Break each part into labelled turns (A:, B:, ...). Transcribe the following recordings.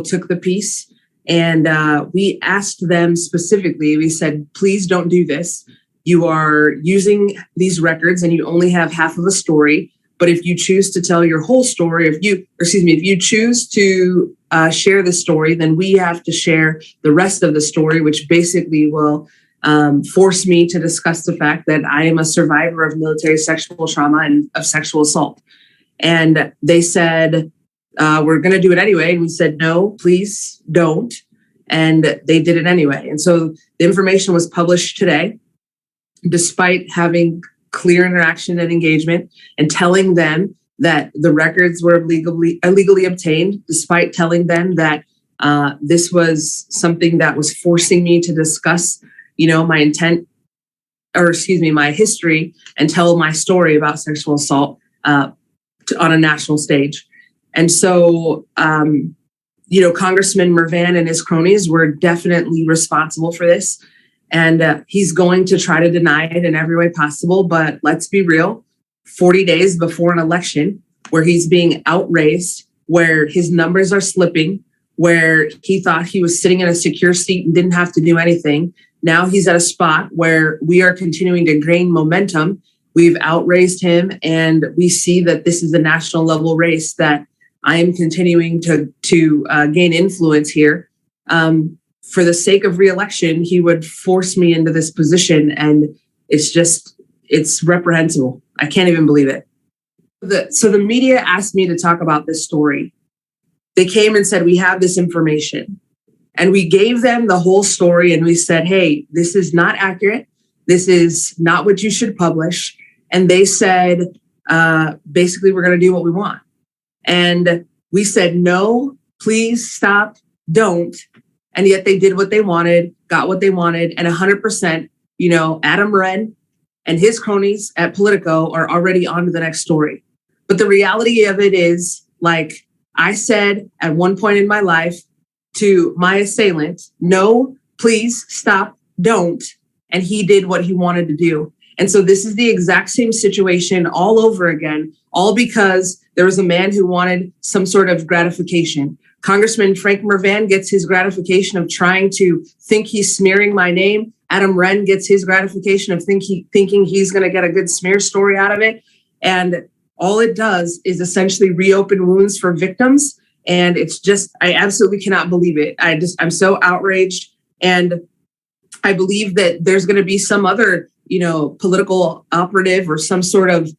A: took the piece, and we asked them specifically, we said, please don't do this. You are using these records and you only have half of a story. But if you choose to tell your whole story, if you choose to share the story, then we have to share the rest of the story, which basically will force me to discuss the fact that I am a survivor of military sexual trauma and of sexual assault. And they said, we're going to do it anyway. And we said, no, please don't. And they did it anyway. And so the information was published today, despite having clear interaction and engagement and telling them that the records were illegally obtained, despite telling them that this was something that was forcing me to discuss, my my history and tell my story about sexual assault on a national stage. And so, Congressman Mervan and his cronies were definitely responsible for this. And he's going to try to deny it in every way possible. But let's be real, 40 days before an election where he's being outraised, where his numbers are slipping, where he thought he was sitting in a secure seat and didn't have to do anything. Now he's at a spot where we are continuing to gain momentum. We've outraised him, and we see that this is a national level race that I am continuing to gain influence here. For the sake of reelection, he would force me into this position, and it's reprehensible. I can't even believe it. So the media asked me to talk about this story. They came and said, we have this information. And we gave them the whole story, and we said, hey, this is not accurate. This is not what you should publish. And they said, basically, we're going to do what we want. And we said, no, please stop, don't. And yet they did what they wanted, got what they wanted. And 100%, Adam Wren and his cronies at Politico are already on to the next story. But the reality of it is, like I said at one point in my life to my assailant, no, please stop, don't. And he did what he wanted to do. And so this is the exact same situation all over again, all because there was a man who wanted some sort of gratification. Congressman Frank Mervan gets his gratification of trying to think he's smearing my name. Adam Wren gets his gratification of thinking he's going to get a good smear story out of it. And all it does is essentially reopen wounds for victims. And it's just, I absolutely cannot believe it. I'm so outraged. And I believe that there's going to be some other, political operative or some sort of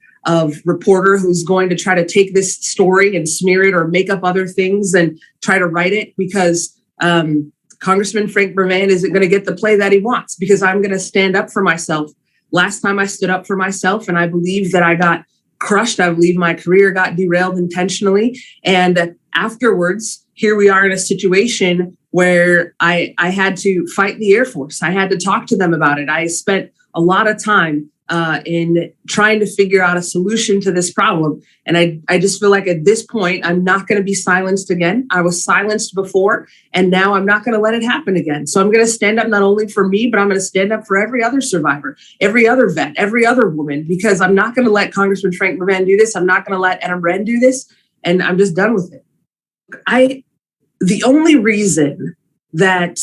A: reporter who's going to try to take this story and smear it or make up other things and try to write it, because Congressman Frank Mervan isn't going to get the play that he wants, because I'm going to stand up for myself. Last time I stood up for myself, and I believe that I got crushed. I believe my career got derailed intentionally. And afterwards, here we are in a situation where I had to fight the Air Force. I had to talk to them about it. I spent a lot of time in trying to figure out a solution to this problem. And I just feel like at this point, I'm not going to be silenced again. I was silenced before, and now I'm not going to let it happen again. So I'm going to stand up not only for me, but I'm going to stand up for every other survivor, every other vet, every other woman, because I'm not going to let Congressman Frank Mervan do this. I'm not going to let Adam Wren do this. And I'm just done with it. The only reason that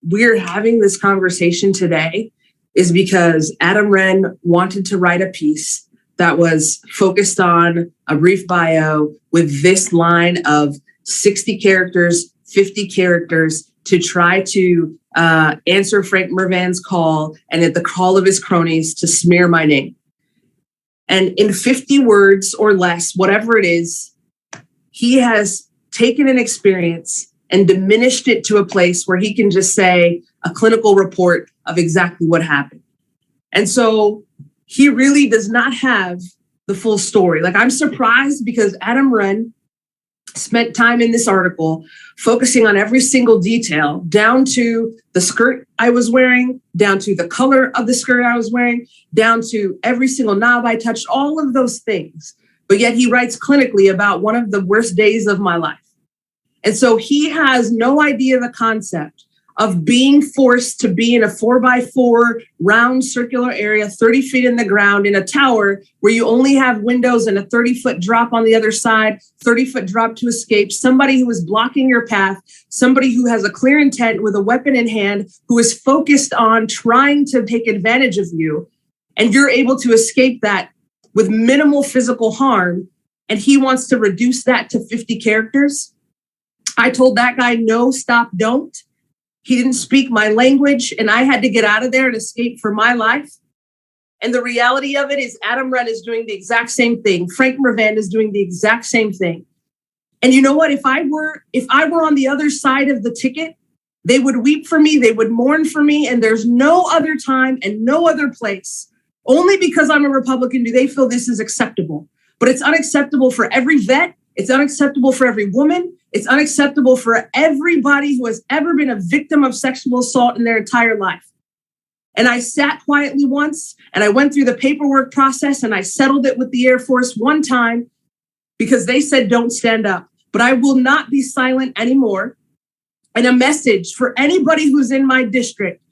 A: we're having this conversation today is because Adam Wren wanted to write a piece that was focused on a brief bio with this line of 60 characters, 50 characters to try to answer Frank Mervan's call, and at the call of his cronies to smear my name. And in 50 words or less, whatever it is, he has taken an experience and diminished it to a place where he can just say a clinical report of exactly what happened. And so he really does not have the full story. Like, I'm surprised because Adam Wren spent time in this article focusing on every single detail, down to the skirt I was wearing, down to the color of the skirt I was wearing, down to every single knob I touched, all of those things. But yet he writes clinically about one of the worst days of my life. And so he has no idea the concept of being forced to be in a 4x4 round circular area, 30 feet in the ground in a tower where you only have windows and a 30-foot drop on the other side, 30-foot drop to escape, somebody who is blocking your path, somebody who has a clear intent with a weapon in hand, who is focused on trying to take advantage of you, and you're able to escape that with minimal physical harm, and he wants to reduce that to 50 characters. I told that guy, no, stop, don't. He didn't speak my language, and I had to get out of there and escape for my life. And the reality of it is Adam Wren is doing the exact same thing. Frank Mervan is doing the exact same thing. And you know what? If I were on the other side of the ticket, they would weep for me, they would mourn for me, and there's no other time and no other place. Only because I'm a Republican do they feel this is acceptable. But it's unacceptable for every vet. It's unacceptable for every woman. It's unacceptable for everybody who has ever been a victim of sexual assault in their entire life. And I sat quietly once, and I went through the paperwork process, and I settled it with the Air Force one time because they said, don't stand up. But I will not be silent anymore. And a message for anybody who's in my district.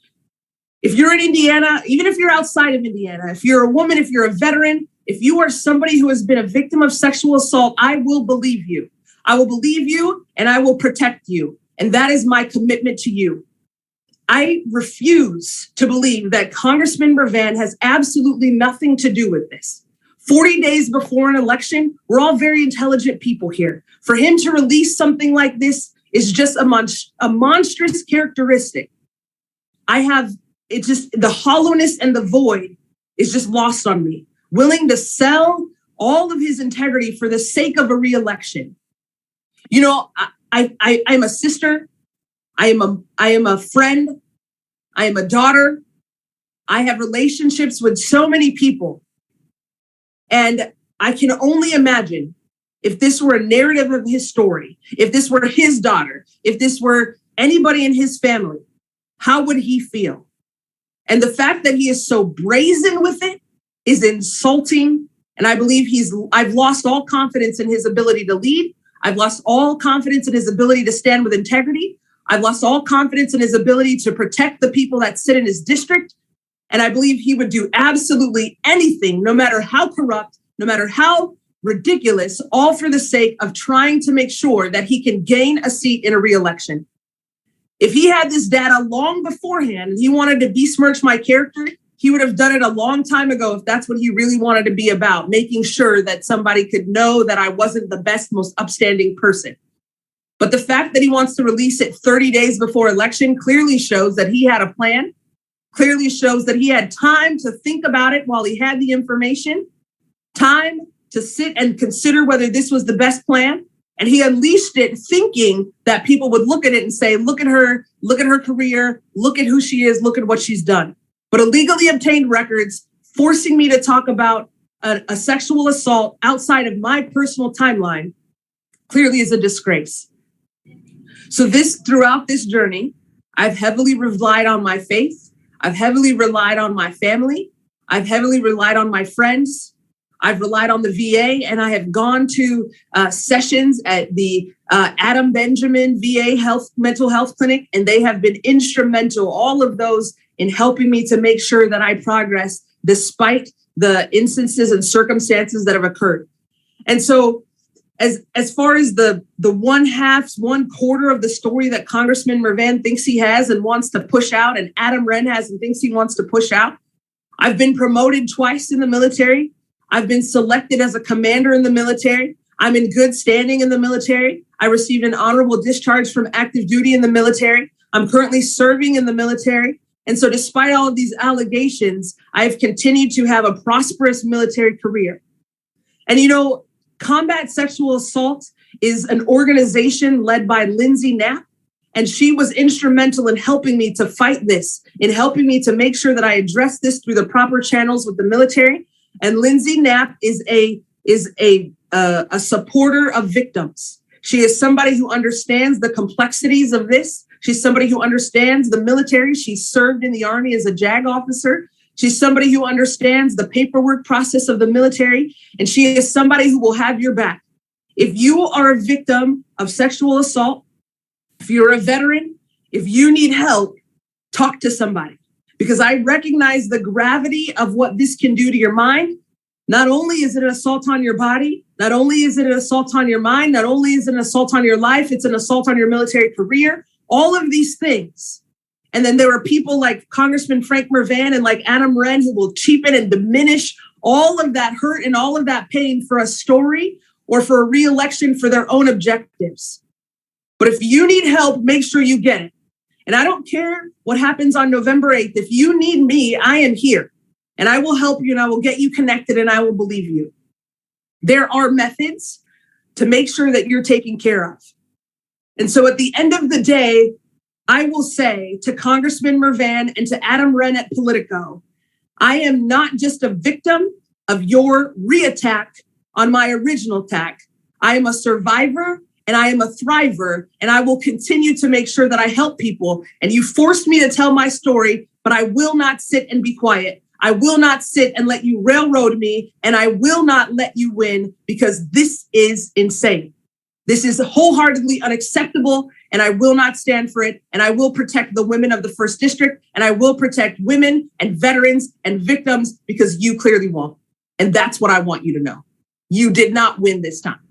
A: If you're in Indiana, even if you're outside of Indiana, if you're a woman, if you're a veteran, if you are somebody who has been a victim of sexual assault, I will believe you. I will believe you, and I will protect you. And that is my commitment to you. I refuse to believe that Congressman Mervan has absolutely nothing to do with this. 40 days before an election, we're all very intelligent people here. For him to release something like this is just a monstrous characteristic. It's just the hollowness and the void is just lost on me. Willing to sell all of his integrity for the sake of a reelection. You know, I'm a sister. I am a friend. I am a daughter. I have relationships with so many people. And I can only imagine if this were a narrative of his story, if this were his daughter, if this were anybody in his family, how would he feel? And the fact that he is so brazen with it is insulting. And I believe I've lost all confidence in his ability to lead. I've lost all confidence in his ability to stand with integrity. I've lost all confidence in his ability to protect the people that sit in his district. And I believe he would do absolutely anything, no matter how corrupt, no matter how ridiculous, all for the sake of trying to make sure that he can gain a seat in a reelection. If he had this data long beforehand and he wanted to besmirch my character, he would have done it a long time ago if that's what he really wanted to be about, making sure that somebody could know that I wasn't the best, most upstanding person. But the fact that he wants to release it 30 days before election clearly shows that he had a plan, clearly shows that he had time to think about it while he had the information, time to sit and consider whether this was the best plan. And he unleashed it thinking that people would look at it and say, look at her career, look at who she is, look at what she's done. But illegally obtained records forcing me to talk about a sexual assault outside of my personal timeline clearly is a disgrace. So throughout this journey, I've heavily relied on my faith. I've heavily relied on my family. I've heavily relied on my friends. I've relied on the VA, and I have gone to sessions at the Adam Benjamin VA mental health clinic, and they have been instrumental, all of those, in helping me to make sure that I progress despite the instances and circumstances that have occurred. And so as far as the one quarter of the story that Congressman Mervan thinks he has and wants to push out, and Adam Wren has and thinks he wants to push out, I've been promoted twice in the military. I've been selected as a commander in the military. I'm in good standing in the military. I received an honorable discharge from active duty in the military. I'm currently serving in the military. And so despite all of these allegations, I've continued to have a prosperous military career. And, you know, Combat Sexual Assault is an organization led by Lindsay Knapp. And she was instrumental in helping me to fight this, in helping me to make sure that I address this through the proper channels with the military. And Lindsay Knapp is a supporter of victims. She is somebody who understands the complexities of this. She's somebody who understands the military. She served in the Army as a JAG officer. She's somebody who understands the paperwork process of the military. And she is somebody who will have your back. If you are a victim of sexual assault, if you're a veteran, If you need help, talk to somebody, because I recognize the gravity of what this can do to your mind. Not only is it an assault on your body, not only is it an assault on your mind, not only is it an assault on your life, it's an assault on your military career, all of these things. And then there are people like Congressman Frank Mervan and like Adam Wren who will cheapen and diminish all of that hurt and all of that pain for a story or for a re-election for their own objectives. But if you need help, make sure you get it. And I don't care what happens on November 8th. If you need me, I am here and I will help you and I will get you connected and I will believe you. There are methods to make sure that you're taken care of. And so at the end of the day, I will say to Congressman Mervan and to Adam Wren at Politico, I am not just a victim of your re-attack on my original attack. I am a survivor and I am a thriver, and I will continue to make sure that I help people. And you forced me to tell my story, but I will not sit and be quiet. I will not sit and let you railroad me, and I will not let you win, because this is insane. This is wholeheartedly unacceptable, and I will not stand for it. And I will protect the women of the 1st District, and I will protect women and veterans and victims, because you clearly won't. And that's what I want you to know. You did not win this time.